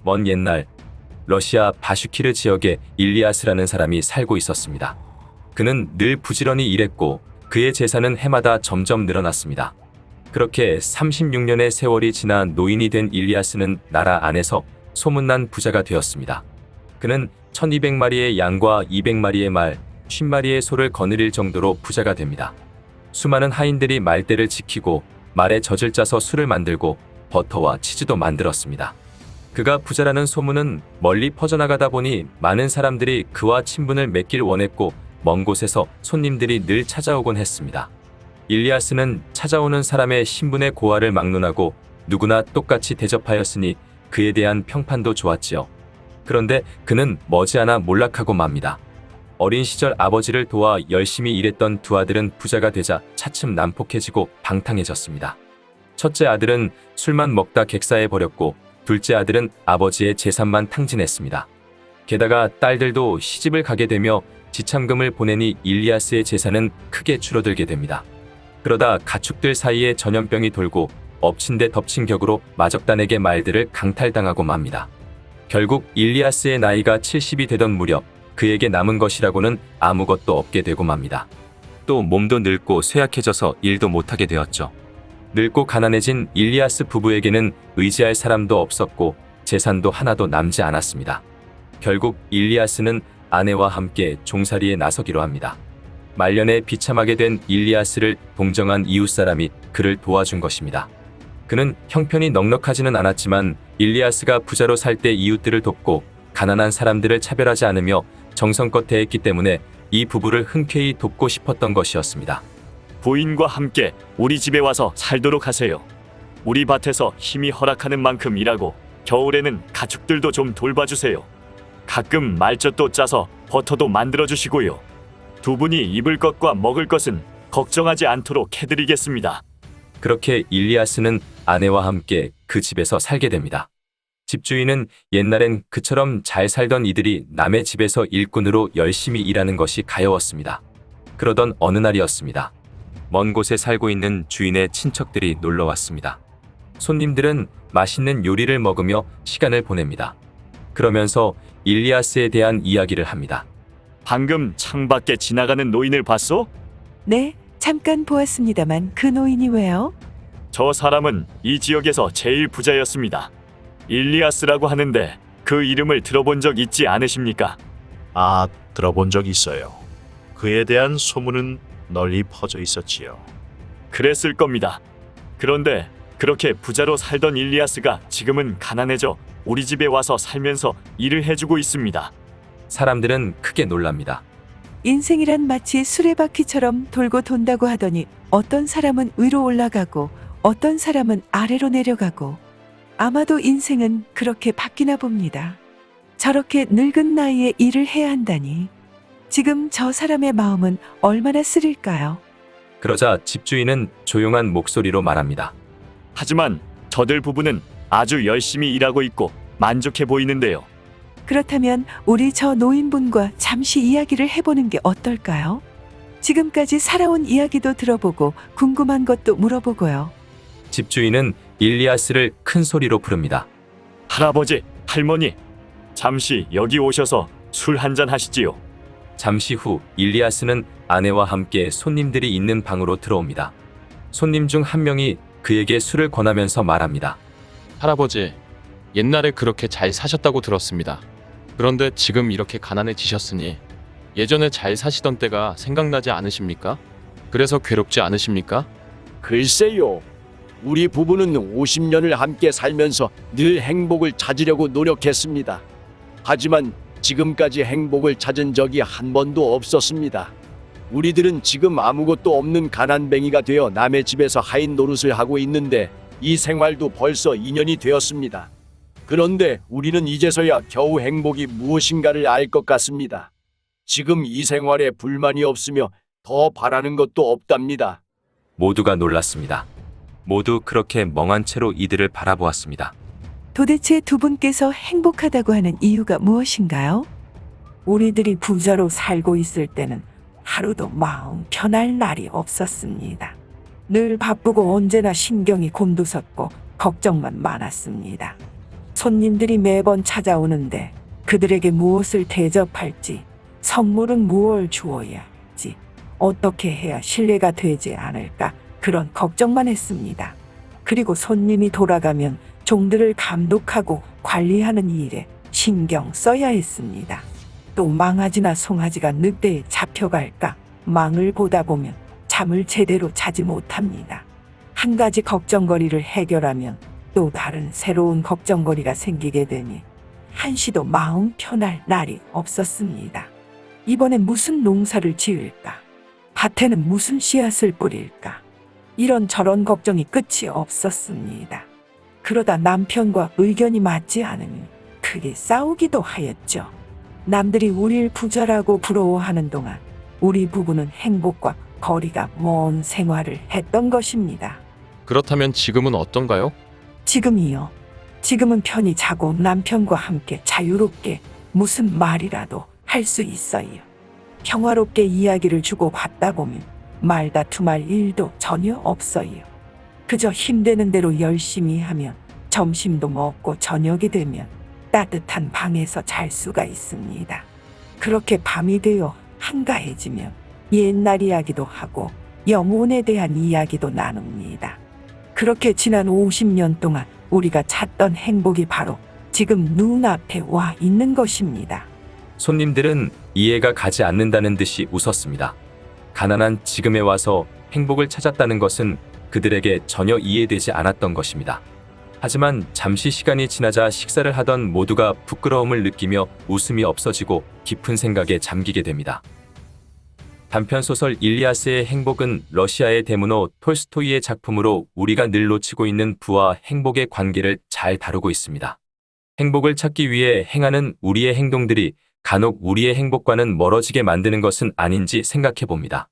먼 옛날 러시아 바슈키르 지역에 일리아스라는 사람이 살고 있었습니다. 그는 늘 부지런히 일했고 그의 재산은 해마다 점점 늘어났습니다. 그렇게 36년의 세월이 지나 노인이 된 일리아스는 나라 안에서 소문난 부자가 되었습니다. 그는 1200마리의 양과 200마리의 말, 50마리의 소를 거느릴 정도로 부자가 됩니다. 수많은 하인들이 말대를 지키고 말에 젖을 짜서 술을 만들고 버터와 치즈도 만들었습니다. 그가 부자라는 소문은 멀리 퍼져나가다 보니 많은 사람들이 그와 친분을 맺길 원했고 먼 곳에서 손님들이 늘 찾아오곤 했습니다. 일리아스는 찾아오는 사람의 신분의 고하를 막론하고 누구나 똑같이 대접하였으니 그에 대한 평판도 좋았지요. 그런데 그는 머지않아 몰락하고 맙니다. 어린 시절 아버지를 도와 열심히 일했던 두 아들은 부자가 되자 차츰 난폭해지고 방탕해졌습니다. 첫째 아들은 술만 먹다 객사해 버렸고 둘째 아들은 아버지의 재산만 탕진했습니다. 게다가 딸들도 시집을 가게 되며 지참금을 보내니 일리아스의 재산은 크게 줄어들게 됩니다. 그러다 가축들 사이에 전염병이 돌고 엎친 데 덮친 격으로 마적단에게 말들을 강탈당하고 맙니다. 결국 일리아스의 나이가 70이 되던 무렵 그에게 남은 것이라고는 아무것도 없게 되고 맙니다. 또 몸도 늙고 쇠약해져서 일도 못하게 되었죠. 늙고 가난해진 일리아스 부부에게는 의지할 사람도 없었고 재산도 하나도 남지 않았습니다. 결국 일리아스는 아내와 함께 종살이에 나서기로 합니다. 말년에 비참하게 된 일리아스를 동정한 이웃사람이 그를 도와준 것입니다. 그는 형편이 넉넉하지는 않았지만 일리아스가 부자로 살 때 이웃들을 돕고 가난한 사람들을 차별하지 않으며 정성껏 대했기 때문에 이 부부를 흔쾌히 돕고 싶었던 것이었습니다. 부인과 함께 우리 집에 와서 살도록 하세요. 우리 밭에서 힘이 허락하는 만큼 일하고 겨울에는 가축들도 좀 돌봐주세요. 가끔 말젓도 짜서 버터도 만들어주시고요. 두 분이 입을 것과 먹을 것은 걱정하지 않도록 해드리겠습니다. 그렇게 일리아스는 아내와 함께 그 집에서 살게 됩니다. 집주인은 옛날엔 그처럼 잘 살던 이들이 남의 집에서 일꾼으로 열심히 일하는 것이 가여웠습니다. 그러던 어느 날이었습니다. 먼 곳에 살고 있는 주인의 친척들이 놀러 왔습니다. 손님들은 맛있는 요리를 먹으며 시간을 보냅니다. 그러면서 일리아스에 대한 이야기를 합니다. 방금 창밖에 지나가는 노인을 봤소? 네, 잠깐 보았습니다만 그 노인이 왜요? 저 사람은 이 지역에서 제일 부자였습니다. 일리아스라고 하는데 그 이름을 들어본 적 있지 않으십니까? 아, 들어본 적 있어요. 그에 대한 소문은 널리 퍼져 있었지요. 그랬을 겁니다. 그런데 그렇게 부자로 살던 일리아스가 지금은 가난해져 우리 집에 와서 살면서 일을 해주고 있습니다. 사람들은 크게 놀랍니다. 인생이란 마치 수레바퀴처럼 돌고 돈다고 하더니 어떤 사람은 위로 올라가고 어떤 사람은 아래로 내려가고 아마도 인생은 그렇게 바뀌나 봅니다. 저렇게 늙은 나이에 일을 해야 한다니 지금 저 사람의 마음은 얼마나 쓰릴까요? 그러자 집주인은 조용한 목소리로 말합니다. 하지만 저들 부부는 아주 열심히 일하고 있고 만족해 보이는데요. 그렇다면 우리 저 노인분과 잠시 이야기를 해보는 게 어떨까요? 지금까지 살아온 이야기도 들어보고 궁금한 것도 물어보고요. 집주인은 일리아스를 큰 소리로 부릅니다. 할아버지, 할머니, 잠시 여기 오셔서 술 한잔 하시지요. 잠시 후 일리아스는 아내와 함께 손님들이 있는 방으로 들어옵니다. 손님 중 한 명이 그에게 술을 권하면서 말합니다. 할아버지, 옛날에 그렇게 잘 사셨다고 들었습니다. 그런데 지금 이렇게 가난해지셨으니 예전에 잘 사시던 때가 생각나지 않으십니까? 그래서 괴롭지 않으십니까? 글쎄요. 우리 부부는 50년을 함께 살면서 늘 행복을 찾으려고 노력했습니다. 하지만 지금까지 행복을 찾은 적이 한 번도 없었습니다. 우리들은 지금 아무것도 없는 가난뱅이가 되어 남의 집에서 하인 노릇을 하고 있는데 이 생활도 벌써 2년이 되었습니다. 그런데 우리는 이제서야 겨우 행복이 무엇인가를 알 것 같습니다. 지금 이 생활에 불만이 없으며 더 바라는 것도 없답니다. 모두가 놀랐습니다. 모두 그렇게 멍한 채로 이들을 바라보았습니다. 도대체 두 분께서 행복하다고 하는 이유가 무엇인가요? 우리들이 부자로 살고 있을 때는 하루도 마음 편할 날이 없었습니다. 늘 바쁘고 언제나 신경이 곤두섰고 걱정만 많았습니다. 손님들이 매번 찾아오는데 그들에게 무엇을 대접할지, 선물은 무엇을 주어야 할지, 어떻게 해야 신뢰가 되지 않을까 그런 걱정만 했습니다. 그리고 손님이 돌아가면 종들을 감독하고 관리하는 일에 신경 써야 했습니다. 또 망아지나 송아지가 늑대에 잡혀갈까 망을 보다 보면 잠을 제대로 자지 못합니다. 한 가지 걱정거리를 해결하면 또 다른 새로운 걱정거리가 생기게 되니 한시도 마음 편할 날이 없었습니다. 이번엔 무슨 농사를 지을까? 밭에는 무슨 씨앗을 뿌릴까? 이런저런 걱정이 끝이 없었습니다. 그러다 남편과 의견이 맞지 않으면 크게 싸우기도 하였죠. 남들이 우릴 부자라고 부러워하는 동안 우리 부부는 행복과 거리가 먼 생활을 했던 것입니다. 그렇다면 지금은 어떤가요? 지금이요. 지금은 편히 자고 남편과 함께 자유롭게 무슨 말이라도 할 수 있어요. 평화롭게 이야기를 주고 받다 보면 말다툼할 일도 전혀 없어요. 그저 힘되는 대로 열심히 하면 점심도 먹고 저녁이 되면 따뜻한 방에서 잘 수가 있습니다. 그렇게 밤이 되어 한가해지면 옛날 이야기도 하고 영혼에 대한 이야기도 나눕니다. 그렇게 지난 50년 동안 우리가 찾던 행복이 바로 지금 눈앞에 와 있는 것입니다. 손님들은 이해가 가지 않는다는 듯이 웃었습니다. 가난한 지금에 와서 행복을 찾았다는 것은 그들에게 전혀 이해되지 않았던 것입니다. 하지만 잠시 시간이 지나자 식사를 하던 모두가 부끄러움을 느끼며 웃음이 없어지고 깊은 생각에 잠기게 됩니다. 단편소설 일리아스의 행복은 러시아의 대문호 톨스토이의 작품으로 우리가 늘 놓치고 있는 부와 행복의 관계를 잘 다루고 있습니다. 행복을 찾기 위해 행하는 우리의 행동들이 간혹 우리의 행복과는 멀어지게 만드는 것은 아닌지 생각해 봅니다.